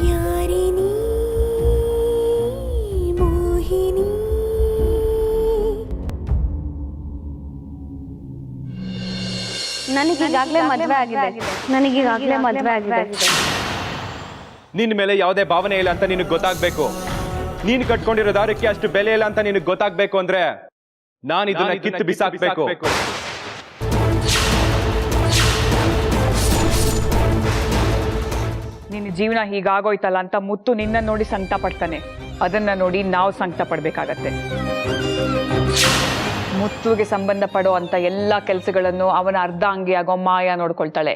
ಯಾರಿನಿ ಮೋಹಿನಿ ನನಗೀಗಾಗಲೇ ಮದುವೆ ಆಗಿದೆ ನಿನ್ನ ಮೇಲೆ ಯಾವುದೇ ಭಾವನೆ ಇಲ್ಲ ಅಂತ ನಿನಗೆ ಗೊತ್ತಾಗಬೇಕು. ನೀನು ಕಟ್ಕೊಂಡಿರೋ ದಾರಕ್ಕೆ ಅಷ್ಟು ಬೆಲೆ ಇಲ್ಲ ಅಂತ ನಿನಗೆ ಗೊತ್ತಾಗಬೇಕು ಅಂದ್ರೆ ನಾನು ಇದನ್ನ ಕಿತ್ತು ಬಿಸಾಕಬೇಕು. ನಿನ್ನ ಜೀವನ ಹೀಗಾಗೋಯ್ತಲ್ಲ ಅಂತ ಮುತ್ತು ನಿನ್ನ ನೋಡಿ ಸಂಕಟ ಪಡ್ತಾನೆ. ಅದನ್ನ ನೋಡಿ ನಾವು ಸಂಕಟ ಪಡ್ಬೇಕಾಗತ್ತೆ. ಮುತ್ತುಗೆ ಸಂಬಂಧ ಪಡೋ ಅಂತ ಎಲ್ಲ ಕೆಲಸಗಳನ್ನು ಅವನ ಅರ್ಧ ಅಂಗಿಯಾಗೋ ಮಾಯ ನೋಡ್ಕೊಳ್ತಾಳೆ.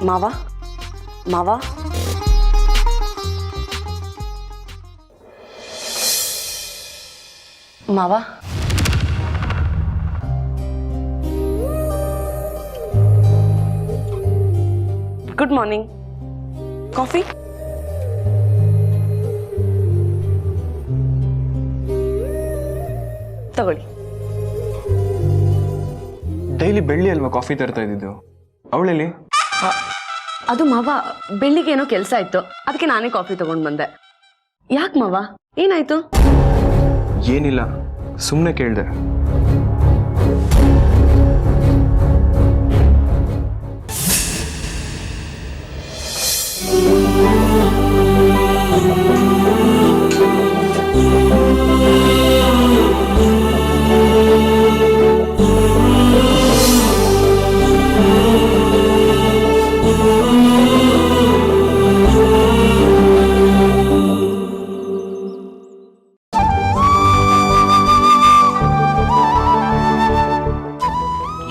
ಮಾವ ಮಾವ ಮಾವ ಗುಡ್ ಮಾರ್ನಿಂಗ್. ಕಾಫಿ? ತಗೊಳ್ಳಿ. ಡೈಲಿ ಬೆಳ್ಳಿ ಅಲ್ವಾ ಕಾಫಿ ತರ್ತಾ ಇದ್ದಿದ್ದು, ಅವಳಲ್ಲಿ? ಅದು ಮಾವ, ಬೆಳ್ಳಿಗೆ ಏನೋ ಕೆಲಸ ಇತ್ತು, ಅದಕ್ಕೆ ನಾನೇ ಕಾಫಿ ತಗೊಂಡು ಬಂದೆ. ಯಾಕೆ ಮಾವ, ಏನಾಯ್ತು? ಏನಿಲ್ಲ, ಸುಮ್ಮನೆ ಕೇಳಿದೆ.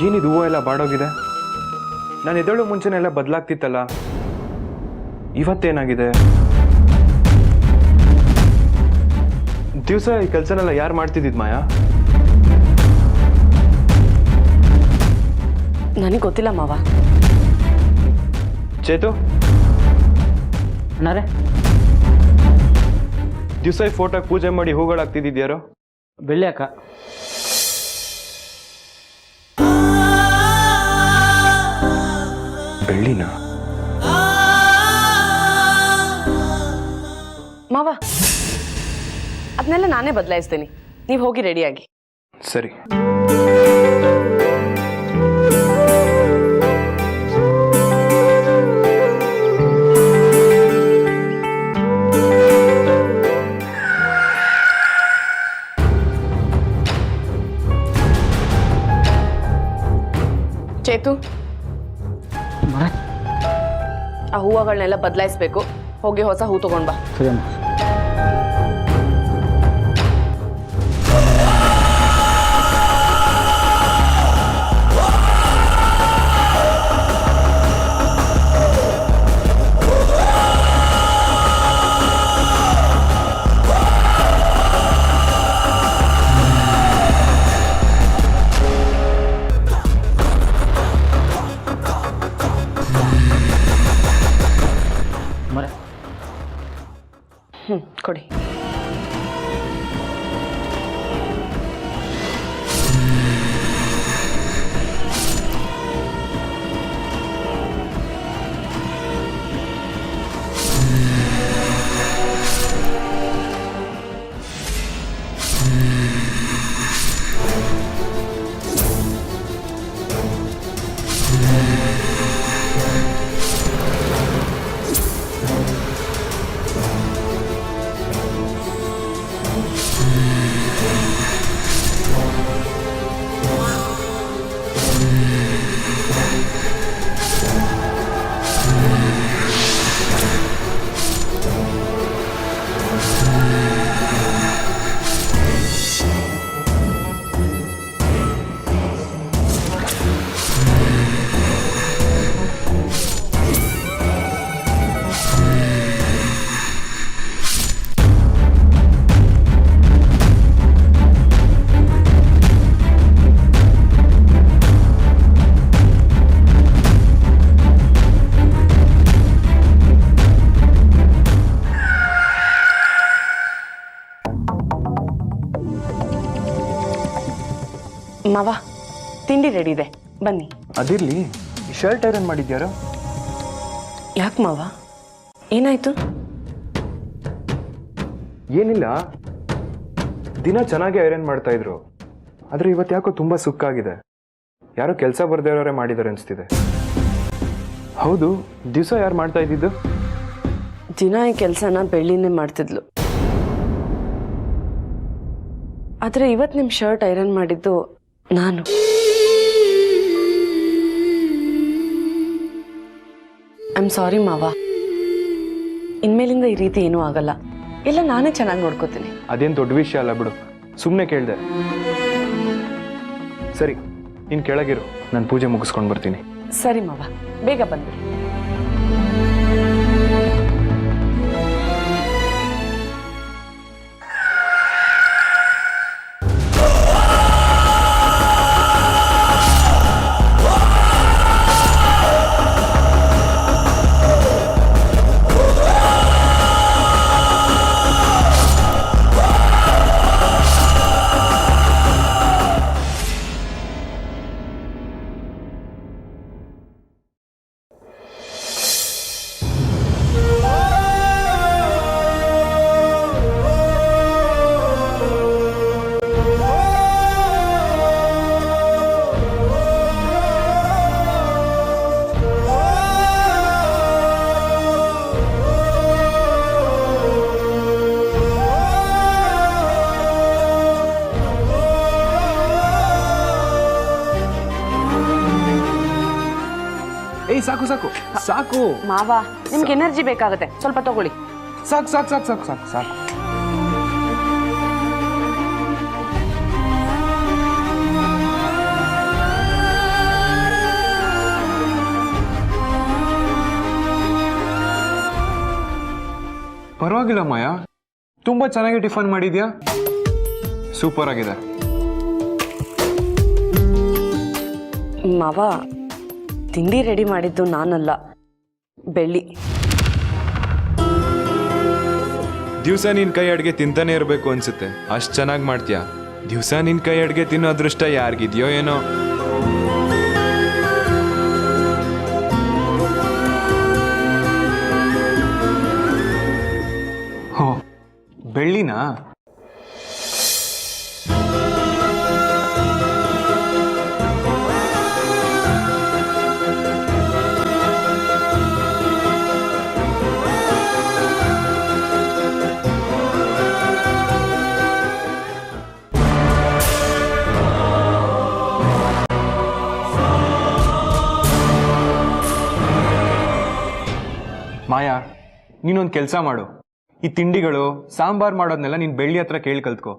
ಏನಿದು ಹೂವು ಎಲ್ಲ ಬಾಡೋಗಿದೆ? ನಾನು ಎದ್ದೇಳೋ ಮುಂಚೆನೆಲ್ಲ ಬದಲಾಗ್ತಿತ್ತಲ್ಲ, ಇವತ್ತೇನಾಗಿದೆ? ದಿವಸ ಈ ಕೆಲಸನೆಲ್ಲ ಯಾರು ಮಾಡ್ತಿದ್ದಿದ್ ಮಾಯಾ? ನನಗೆ ಗೊತ್ತಿಲ್ಲ ಮಾವ. ಚೇತು, ಅಣ್ಣಾರೆ, ದಿವಸ ಈ ಫೋಟೋಗೆ ಪೂಜೆ ಮಾಡಿ ಹೂಗಳಾಗ್ತಿದ್ಯಾರೋ? ಬೆಳ್ಳಿ ಅಕ್ಕ. ಬೆಳ್ಳಿನ? ಮಾವ, ಅದನ್ನೆಲ್ಲ ನಾನೇ ಬದಲಾಯಿಸ್ತೀನಿ, ನೀವು ಹೋಗಿ ರೆಡಿಯಾಗಿ. ಸರಿ. ಚೇತು, ಆ ಹೂವುಗಳನ್ನೆಲ್ಲ ಬದಲಾಯಿಸ್ಬೇಕು. ಹೋಗಿ ಹೊಸ ಹೂ ತಗೊಂಡ್ ಬಾ. ಸರಿ ಅಮ್ಮ. ಕೊಡಿ. ಮಾವ ತಿಂಡಿ ರೆಡಿ ಇದೆ, ಬನ್ನಿ. ಅದಿರ್ಲಿ, ಈ ಶರ್ಟ್ ಐರನ್ ಮಾಡಿದ್ಯಾರೋ? ಯಾಕೆ ಮಾವ, ಏನಾಯ್ತು? ಏನಿಲ್ಲ, ದಿನ ಚೆನ್ನಾಗಿ ಐರನ್ ಮಾಡ್ತಾ ಇದ್ರು, ಆದ್ರೆ ಇವತ್ತು ಯಾಕೋ ತುಂಬಾ ಸುಕ್ಕಾಗಿದೆ. ಯಾರೋ ಕೆಲಸ ಬರ್ದೇ ಇರೋರೇ ಮಾಡಿದಾರೆ ಅನಿಸ್ತಿದೆ. ಹೌದು, ದಿವಸ ಯಾರು ಮಾಡ್ತಾ ಇದ್ದಿದ್ದು? ದಿನ ಈ ಕೆಲಸನ ಬೆಳ್ಳಿನೇ ಮಾಡ್ತಿದ್ಲು. ಆದ್ರೆ ಇವತ್ತು ನಿಮ್ಮ ಶರ್ಟ್ ಐರನ್ ಮಾಡಿದ್ದು ನಾನು. ಐ ಆಮ್ ಸಾರಿ ಮಾವ, ಇನ್ಮೇಲಿಂದ ಈ ರೀತಿ ಏನೂ ಆಗಲ್ಲ. ಎಲ್ಲ ನಾನೇ ಚೆನ್ನಾಗಿ ನೋಡ್ಕೋತೀನಿ. ಅದೇನು ದೊಡ್ಡ ವಿಷಯ ಅಲ್ಲ ಬಿಡು, ಸುಮ್ಮನೆ ಕೇಳಿದೆ. ಸರಿ, ನೀನು ಕೆಳಗಿರು, ನಾನು ಪೂಜೆ ಮುಗಿಸ್ಕೊಂಡು ಬರ್ತೀನಿ. ಸರಿ ಮಾವ, ಬೇಗ ಬಂದ್ಬಿಡಿ. ಏಯ್, ಸಾಕು ಸಾಕು ಸಾಕು ಮಾವ, ನಿಮ್ಗೆ ಎನರ್ಜಿ ಬೇಕಾಗುತ್ತೆ, ಸ್ವಲ್ಪ ತಗೊಳ್ಳಿ. ಸಾಕು ಸಾಕು ಸಾಕು ಸಾಕು ಸಾಕು ಸಾಕು. ಪರವಾಗಿಲ್ಲ ಮಾಯಾ, ತುಂಬಾ ಚೆನ್ನಾಗಿ ಟಿಫನ್ ಮಾಡಿದ್ಯಾ, ಸೂಪರ್ ಆಗಿದೆ. ಮಾವ, ತಿಂಡಿ ರೆಡಿ ಮಾಡಿದ್ದು ನಾನಲ್ಲ, ಬೆಳ್ಳಿ. ದಿವಸ ನಿನ್ ಕೈ ಅಡ್ಗೆ ತಿಂತಾನೆ ಇರಬೇಕು ಅನ್ಸುತ್ತೆ, ಅಷ್ಟ್ ಚೆನ್ನಾಗಿ ಮಾಡ್ತೀಯಾ. ದಿವಸ ನಿನ್ ಕೈ ಅಡ್ಗೆ ತಿನ್ನೋ ಅದೃಷ್ಟ ಯಾರಿಗಿದ್ಯೋ ಏನೋ. ಹೋ, ಬೆಳ್ಳಿನಾ? ಮಾಯಾ, ನೀನೊಂದು ಕೆಲಸ ಮಾಡು, ಈ ತಿಂಡಿಗಳು ಸಾಂಬಾರ್ ಮಾಡೋದನ್ನೆಲ್ಲ ನೀನು ಬೆಳ್ಳಿ ಹತ್ರ ಕೇಳಿ ಕಲ್ತ್ಕೋ.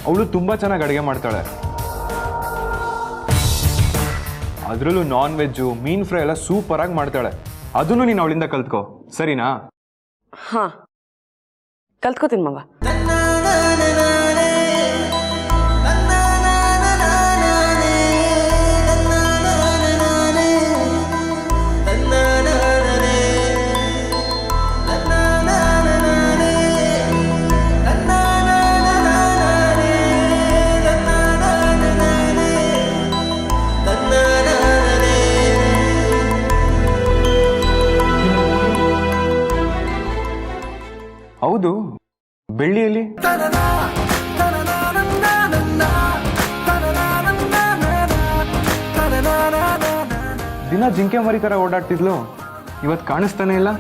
ಅವಳು ತುಂಬಾ ಚೆನ್ನಾಗಿ ಅಡುಗೆ ಮಾಡ್ತಾಳೆ, ಅದರಲ್ಲೂ ನಾನ್ ವೆಜ್ಜು, ಮೀನ್ ಫ್ರೈ ಎಲ್ಲ ಸೂಪರ್ ಆಗಿ ಮಾಡ್ತಾಳೆ. ಅದನ್ನು ನೀನು ಅವಳಿಂದ ಕಲ್ತ್ಕೋ, ಸರಿನಾ? ಹಾ, ಕಲ್ತ್ಕೋತೀನಿ ಮಾವ. ಹೌದು, ಬೆಳ್ಳಿಯಲ್ಲಿ ದಿನ ಜಿಂಕೆ ಮರಿ ತರ ಓಡಾಡ್ತಿದ್ಲು, ಇವತ್ತು ಕಾಣಿಸ್ತಾನೆ ಇಲ್ಲ.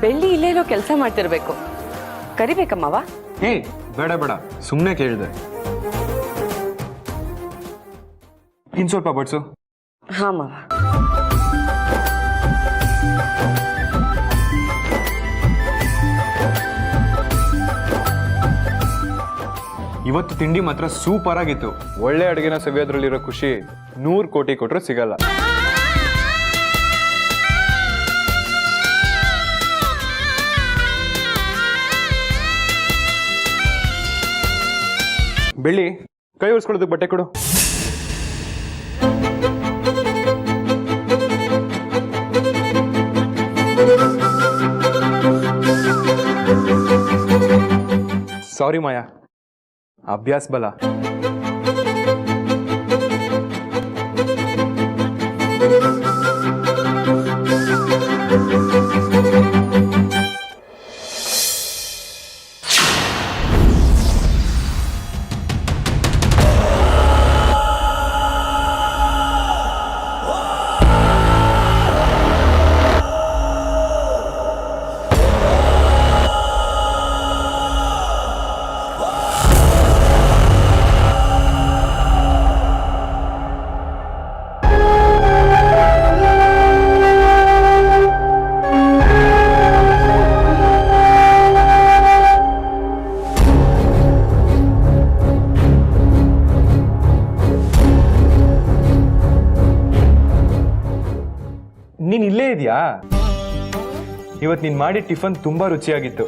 ಬೆಳ್ಳಿ ಇಲ್ಲೇ ಇರೋ ಕೆಲಸ ಮಾಡ್ತಿರ್ಬೇಕು, ಕರಿಬೇಕಮ್ಮವ? ಏಯ್, ಬೇಡ ಬೇಡ, ಸುಮ್ಮನೆ ಕೇಳಿದೆ. ಇನ್ ಸ್ವಲ್ಪ ಬಡ್ಸು. ಹಾ ಮಾವ. ಇವತ್ತು ತಿಂಡಿ ಮಾತ್ರ ಸೂಪರ್ ಆಗಿತ್ತು. ಒಳ್ಳೆ ಅಡುಗೆನ ಸವಿಯೋದ್ರಲ್ಲಿರೋ ಖುಷಿ 100 ಕೋಟಿ ಕೊಟ್ಟರು ಸಿಗಲ್ಲ. ಬೆಳ್ಳಿ, ಕೈ ಒರೆಸ್ಕೊಳ್ಳೋದಕ್ಕೆ ಬಟ್ಟೆ ಕೊಡು. ಸಾರಿ ಮಾಯಾ, ಅಭ್ಯಾಸ ಬಲ. ನೀನ್ ಇಲ್ಲೇ ಇದೆಯಾ? ಇವತ್ತು ನೀನ್ ಮಾಡಿ ಟಿಫನ್ ತುಂಬಾ ರುಚಿಯಾಗಿತ್ತು.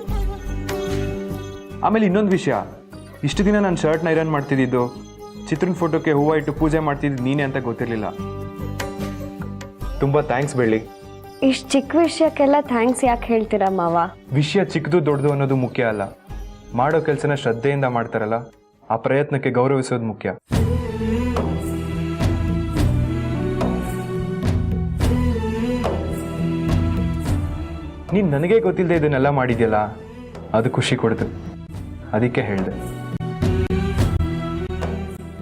ಆಮೇಲೆ ಇನ್ನೊಂದು ವಿಷಯ, ಇಷ್ಟು ದಿನ ನಾನು ಶರ್ಟ್ನ ಐರನ್ ಮಾಡ್ತಿದ್ದು, ಚಿತ್ರನ ಫೋಟೋಕ್ಕೆ ಹೂವು ಇಟ್ಟು ಪೂಜೆ ಮಾಡ್ತಿದ್ದು ನೀನೇ ಅಂತ ಗೊತ್ತಿರಲಿಲ್ಲ. ತುಂಬಾ ಥ್ಯಾಂಕ್ಸ್ ಬೆಳ್ಳಿ. ಇಷ್ಟು ಚಿಕ್ಕ ವಿಷಯಕ್ಕೆಲ್ಲ ಥ್ಯಾಂಕ್ಸ್ ಯಾಕೆ ಹೇಳ್ತೀರಾ ಮಾವ? ವಿಷಯ ಚಿಕ್ಕದು ದೊಡ್ಡದು ಅನ್ನೋದು ಮುಖ್ಯ ಅಲ್ಲ, ಮಾಡೋ ಕೆಲಸನ ಶ್ರದ್ಧೆಯಿಂದ ಮಾಡ್ತಾರಲ್ಲ ಆ ಪ್ರಯತ್ನಕ್ಕೆ ಗೌರವಿಸೋದು ಮುಖ್ಯ. ನೀನ್ ನನಗೆ ಗೊತ್ತಿಲ್ಲದೆ ಇದನ್ನೆಲ್ಲ ಮಾಡಿದ್ಯಲ್ಲ, ಅದು ಖುಷಿ ಕೊಡ್ತು. ಅದಕ್ಕೆ ಹೇಳಿದೆ.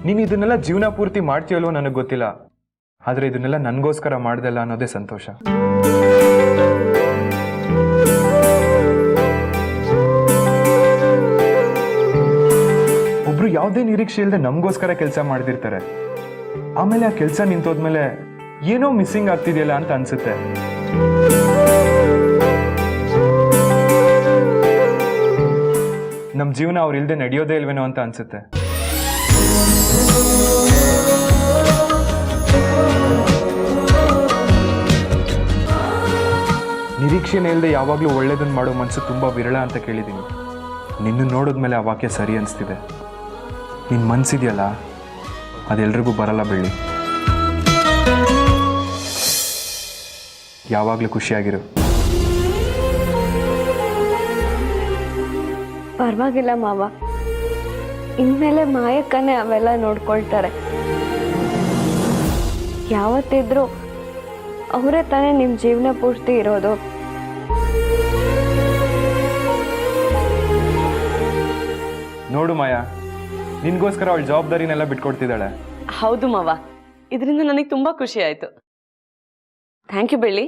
ನೀನು ಇದನ್ನೆಲ್ಲ ಜೀವನ ಪೂರ್ತಿ ಮಾಡ್ತೀಯಲ್ಲೋ ನನಗೆ ಗೊತ್ತಿಲ್ಲ, ಆದ್ರೆ ಇದನ್ನೆಲ್ಲ ನನಗೋಸ್ಕರ ಮಾಡ್ದಲ್ಲ ಅನ್ನೋದೇ ಸಂತೋಷ. ಒಬ್ರು ಯಾವುದೇ ನಿರೀಕ್ಷೆ ಇಲ್ಲದೆ ನಮಗೋಸ್ಕರ ಕೆಲಸ ಮಾಡ್ತಿರ್ತಾರೆ, ಆಮೇಲೆ ಆ ಕೆಲಸ ನಿಂತೋದ್ಮೇಲೆ ಏನೋ ಮಿಸ್ಸಿಂಗ್ ಆಗ್ತಿದೆಯಲ್ಲ ಅಂತ ಅನ್ಸುತ್ತೆ. ನಮ್ಮ ಜೀವನ ಅವ್ರು ಇಲ್ಲದೆ ನಡೆಯೋದೇ ಇಲ್ವೇನೋ ಅಂತ ಅನ್ಸುತ್ತೆ. ನಿರೀಕ್ಷೆನೇ ಇಲ್ಲದೆ ಯಾವಾಗಲೂ ಒಳ್ಳೇದನ್ನು ಮಾಡೋ ಮನಸ್ಸು ತುಂಬ ವಿರಳ ಅಂತ ಕೇಳಿದ್ದೀನಿ. ನಿನ್ನ ನೋಡಿದ್ಮೇಲೆ ಆ ವಾಕ್ಯ ಸರಿ ಅನಿಸ್ತಿದೆ. ನಿನ್ನ ಮನಸ್ಸಿದೆಯಲ್ಲ, ಅದೆಲ್ರಿಗೂ ಬರಲ್ಲ ಬೆಳ್ಳಿ. ಯಾವಾಗಲೂ ಖುಷಿಯಾಗಿರು. ಪರವಾಗಿಲ್ಲ ಮಾವ, ಇನ್ಮೇಲೆ ಮಾಯಕ್ಕನೇ ಅವೆಲ್ಲ ನೋಡ್ಕೊಳ್ತಾರೆ. ಯಾವತ್ತಿದ್ರೂ ಅವರೇ ತಾನೇ ನಿಮ್ಮ ಜೀವನ ಪೂರ್ತಿ ಇರೋದು. ನೋಡು ಮಾಯಾ, ನಿನ್ಗೋಸ್ಕರ ಅವಳ ಜವಾಬ್ದಾರಿನೆಲ್ಲ ಬಿಟ್ಕೊಡ್ತಿದ್ದಾಳೆ. ಹೌದು ಮಾವ, ಇದರಿಂದ ನನಗೆ ತುಂಬಾ ಖುಷಿ ಆಯ್ತು. ಥ್ಯಾಂಕ್ ಯು ಬೆಳ್ಳಿ.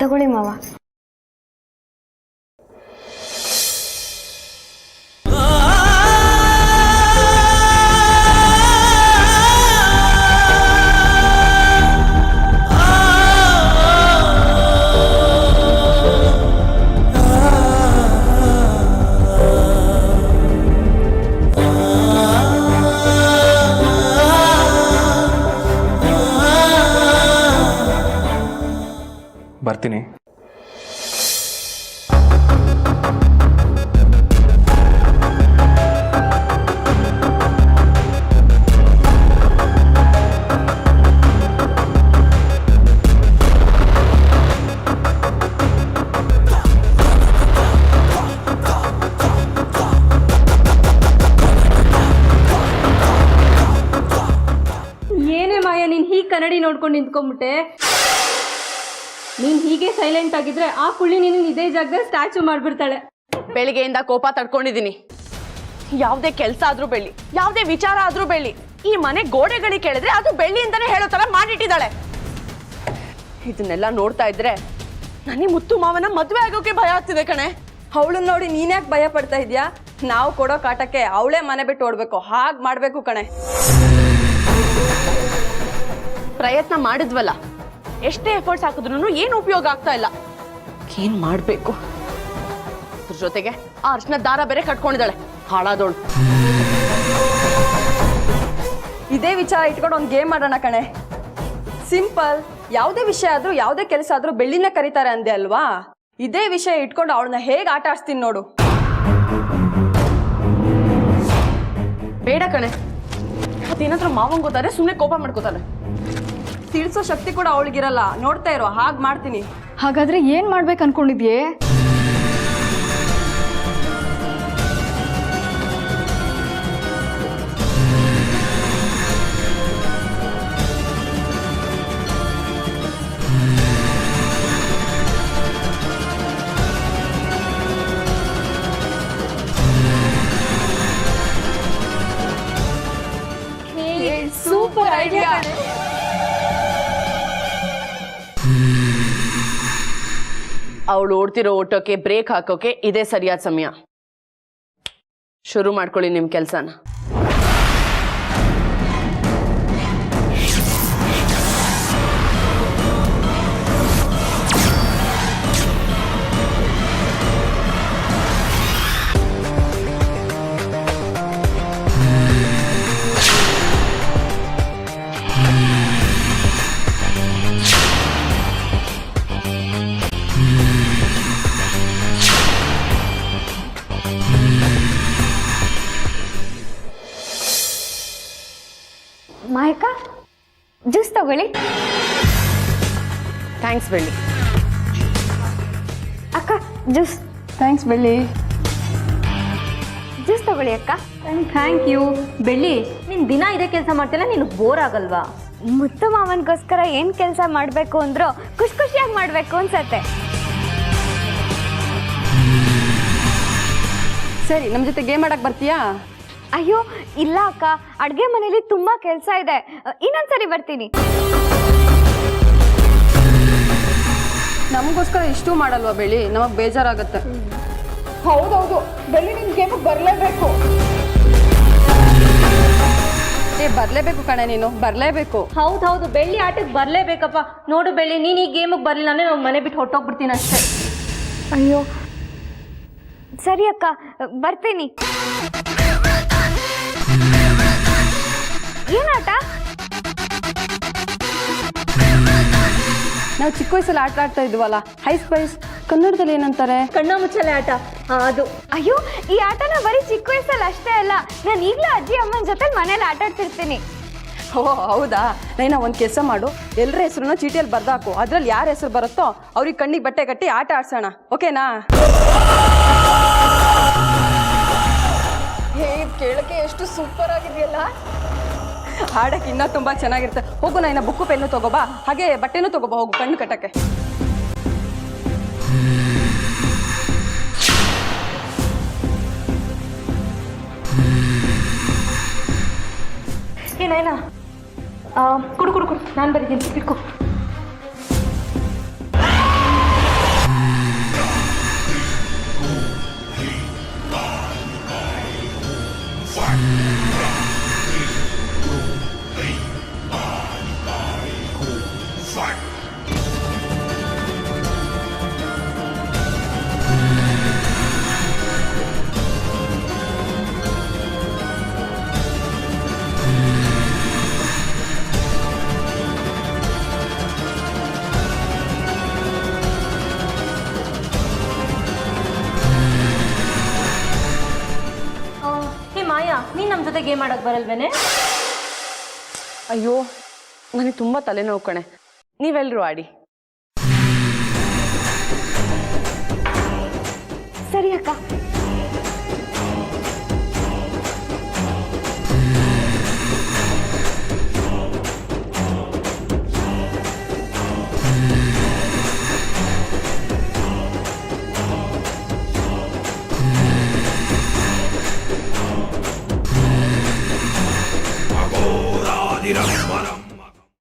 ತಗೊಳ್ಳಿ ಮಾವ. ಬರ್ತೀನಿ. ಏನೇ ಮಾಯ, ನೀನ್ ಹೀಗೆ ಕನ್ನಡಿ ನೋಡ್ಕೊಂಡು ನಿಂತ್ಕೊಂಡ್ಬಿಟ್ಟೆ. ನೀನ್ ಹೀಗೆ ಸೈಲೆಂಟ್ ಆಗಿದ್ರೆ ಆ ಕುಳ್ಳಿ ನೀನು ಇದೇ ಜಾಗದಲ್ಲಿ ಸ್ಟ್ಯಾಚು ಮಾಡ್ಬಿಡ್ತಾಳೆ. ಬೆಳಿಗ್ಗೆಯಿಂದ ಕೋಪ ತಡ್ಕೊಂಡಿದ್ದೀನಿ. ಯಾವುದೇ ಕೆಲಸ ಆದ್ರೂ ಬೆಳ್ಳಿ, ಯಾವುದೇ ವಿಚಾರ ಆದ್ರೂ ಬೆಳ್ಳಿ, ಈ ಮನೆ ಗೋಡೆಗಳಿಗೆ ಕೇಳಿದ್ರೆ ಅದು ಬೆಳ್ಳಿ ಅಂತಾನೆ ಹೇಳೋ ತರ ಮಾಡಿಟ್ಟಿದ್ದಾಳೆ. ಇದನ್ನೆಲ್ಲ ನೋಡ್ತಾ ಇದ್ರೆ ನನಗೆ ಮುತ್ತು ಮಾವನ ಮದ್ವೆ ಆಗೋಕೆ ಭಯ ಆಗ್ತಿದೆ ಕಣೆ. ಅವಳನ್ನ ನೋಡಿ ನೀನ್ಯಾಕೆ ಭಯ ಪಡ್ತಾ ಇದೀಯಾ? ನಾವು ಕೊಡೋ ಕಾಟಕ್ಕೆ ಅವಳೇ ಮನೆ ಬಿಟ್ಟು ಓಡ್ಬೇಕು, ಹಾಗೆ ಮಾಡ್ಬೇಕು ಕಣೆ. ಪ್ರಯತ್ನ ಮಾಡಿದ್ವಲ್ಲ, ಎಷ್ಟೇ ಎಫರ್ಟ್ಸ್ ಹಾಕಿದ್ರು ಏನು ಉಪಯೋಗ ಆಗ್ತಾ ಇಲ್ಲ. ಏನ್ ಮಾಡ್ಬೇಕು? ಅದ್ರ ಜೊತೆಗೆ ಆ ಅರ್ಶನ ದಾರ ಬೇರೆ ಕಟ್ಕೊಂಡಿದ್ದಾಳೆ, ಹಾಳಾದೋಳು. ಇದೇ ವಿಚಾರ ಇಟ್ಕೊಂಡು ಒಂದು ಗೇಮ್ ಮಾಡೋಣ ಕಣೆ. ಸಿಂಪಲ್, ಯಾವುದೇ ವಿಷಯ ಆದ್ರೂ ಯಾವುದೇ ಕೆಲಸ ಆದ್ರೂ ಬೆಳ್ಳಿನ ಕರೀತಾರೆ ಅಂದೆ ಅಲ್ವಾ? ಇದೇ ವಿಷಯ ಇಟ್ಕೊಂಡು ಅವಳನ್ನ ಹೇಗೆ ಆಟ ಆಡ್ಸ್ತೀನಿ ನೋಡು. ಬೇಡ ಕಣೆ, ಅದೇನಾದ್ರೂ ಮಾವಂಗ್ ಗೊತ್ತಾರೆ ಸುಮ್ಮನೆ ಕೋಪ ಮಾಡ್ಕೋತಾನೆ. ತಿಳಿಸೋ ಶಕ್ತಿ ಕೂಡ ಅವಳಿಗಿರಲ್ಲ, ನೋಡ್ತಾ ಇರೋ ಹಾಗೆ ಮಾಡ್ತೀನಿ. ಹಾಗಾದ್ರೆ ಏನ್ ಮಾಡ್ಬೇಕು ಅನ್ಕೊಂಡಿದ್ಯೆ? Super idea. ಅವಳು ಓಡ್ತಿರೋ ಓಟೋಕೆ ಬ್ರೇಕ್ ಹಾಕೋಕೆ ಇದೇ ಸರಿಯಾದ ಸಮಯ. ಶುರು ಮಾಡ್ಕೊಳ್ಳಿ ನಿಮ್ ಕೆಲ್ಸನ. ಮಾಯಕ, ಜ್ಯೂಸ್ ತಗೊಳ್ಳಿ. ಥ್ಯಾಂಕ್ಸ್ ಬೆಳ್ಳಿ. ಅಕ್ಕ ಜ್ಯೂಸ್. ಥ್ಯಾಂಕ್ಸ್ ಬೆಳ್ಳಿ. ಜ್ಯೂಸ್ ತಗೊಳ್ಳಿ ಅಕ್ಕ. Thank you. ಬೆಳ್ಳಿ, ನೀನು ದಿನ ಇದೇ ಕೆಲಸ ಮಾಡ್ತಿಲ್ಲ, ನೀನು ಬೋರ್ ಆಗಲ್ವಾ? ಮುತ್ತು ಮಾವನ್ಗೋಸ್ಕರ ಏನು ಕೆಲಸ ಮಾಡಬೇಕು ಅಂದ್ರೂ ಖುಷಿ ಖುಷಿಯಾಗಿ ಮಾಡಬೇಕು ಅನ್ಸತ್ತೆ. ಸರಿ, ನಮ್ಮ ಜೊತೆ ಗೇಮ್ ಆಡಕ್ಕೆ ಬರ್ತೀಯಾ? ಅಯ್ಯೋ ಇಲ್ಲ ಅಕ್ಕ, ಅಡುಗೆ ಮನೇಲಿ ತುಂಬ ಕೆಲಸ ಇದೆ, ಇನ್ನೊಂದ್ಸರಿ ಬರ್ತೀನಿ. ನಮಗೋಸ್ಕರ ಇಷ್ಟು ಮಾಡಲ್ವಾ ಬೆಳ್ಳಿ? ನಮಗೆ ಬೇಜಾರಾಗುತ್ತೆ. ಹೌದೌದು, ಬೆಳ್ಳಿ ನಿನ್ ಗೇಮಿಗೆ ಬರ್ಲೇಬೇಕು. ಬರಲೇಬೇಕು ಕಣೆ, ನೀನು ಬರಲೇಬೇಕು. ಹೌದು, ಬೆಳ್ಳಿ ಆಟಕ್ಕೆ ಬರಲೇಬೇಕಪ್ಪ. ನೋಡು ಬೆಳ್ಳಿ, ನೀನು ಈ ಗೇಮಿಗೆ ಬರಲಿಲ್ಲ ಅಂದರೆ ನಾವು ಮನೆ ಬಿಟ್ಟು ಹೊಟ್ಟೋಗ್ಬಿಡ್ತೀನಿ ಅಷ್ಟೇ. ಅಯ್ಯೋ ಸರಿ ಅಕ್ಕ, ಬರ್ತೀನಿ. ಏನಾಟ? ನಾವು ಚಿಕ್ಕ ವಯಸ್ಸಲ್ಲಿ ಆಟ ಆಡ್ತಾ ಇದ್ವಲ್ಲ, ಹೈ ಸ್ಪೈಸ್, ಕನ್ನಡದಲ್ಲಿ ಏನಂತಾರೆ? ಕಣ್ಣ ಮುಚ್ಚಲೆ ಆಟ ಅದು. ಅಯ್ಯೋ ಈ ಆಟನ ಬರೀ ಚಿಕ್ಕ ವಯಸ್ಸಲ್ಲಿ ಅಷ್ಟೇ ಅಲ್ಲ, ನಾನು ಈಗಲೂ ಅಜ್ಜಿ ಅಮ್ಮನ ಜೊತೆ ಮನೇಲಿ ಆಟ ಆಡ್ತಿರ್ತೀನಿ. ಓ ಹೌದಾ? ನೈನಾ, ಒಂದು ಕೆಲಸ ಮಾಡು, ಎಲ್ಲರ ಹೆಸರನ್ನ ಚೀಟಿಯಲ್ಲಿ ಬರ್ದಾಕು. ಅದ್ರಲ್ಲಿ ಯಾರ ಹೆಸರು ಬರುತ್ತೋ ಅವ್ರಿಗೆ ಕಣ್ಣಿಗೆ ಬಟ್ಟೆ ಕಟ್ಟಿ ಆಟ ಆಡ್ಸೋಣ, ಓಕೆನಾ? ಕೇಳಕ್ಕೆ ಎಷ್ಟು ಸೂಪರ್ ಆಗಿದೆಯಲ್ಲ. ಆಡಕ್ಕೆ ಇನ್ನೂ ತುಂಬ ಚೆನ್ನಾಗಿರುತ್ತೆ. ಹೋಗು ನೈನಾ, ಬುಕ್ಕು ಪೆನ್ನು ತಗೋಬಾ, ಹಾಗೆ ಬಟ್ಟೆನೂ ತಗೋಬಾ, ಹೋಗು ಕಣ್ಣು ಕಟ್ಟಕ್ಕೆ. ಏನಾಯ್ನಾ? ಕುಡು ನಾನು ಬರೀತೀನಿ, ಇಟ್ಕೊ. ನೀನು ನಮ್ಮ ಜೊತೆ ಗೇಮ್ ಆಡೋಕೆ ಬರಲ್ವೇನೆ? ಅಯ್ಯೋ ನನಗೆ ತುಂಬಾ ತಲೆನೋವು ಕಣೆ, ನೀವೆಲ್ಲರೂ ಆಡಿ. ಸರಿ ಅಕ್ಕ.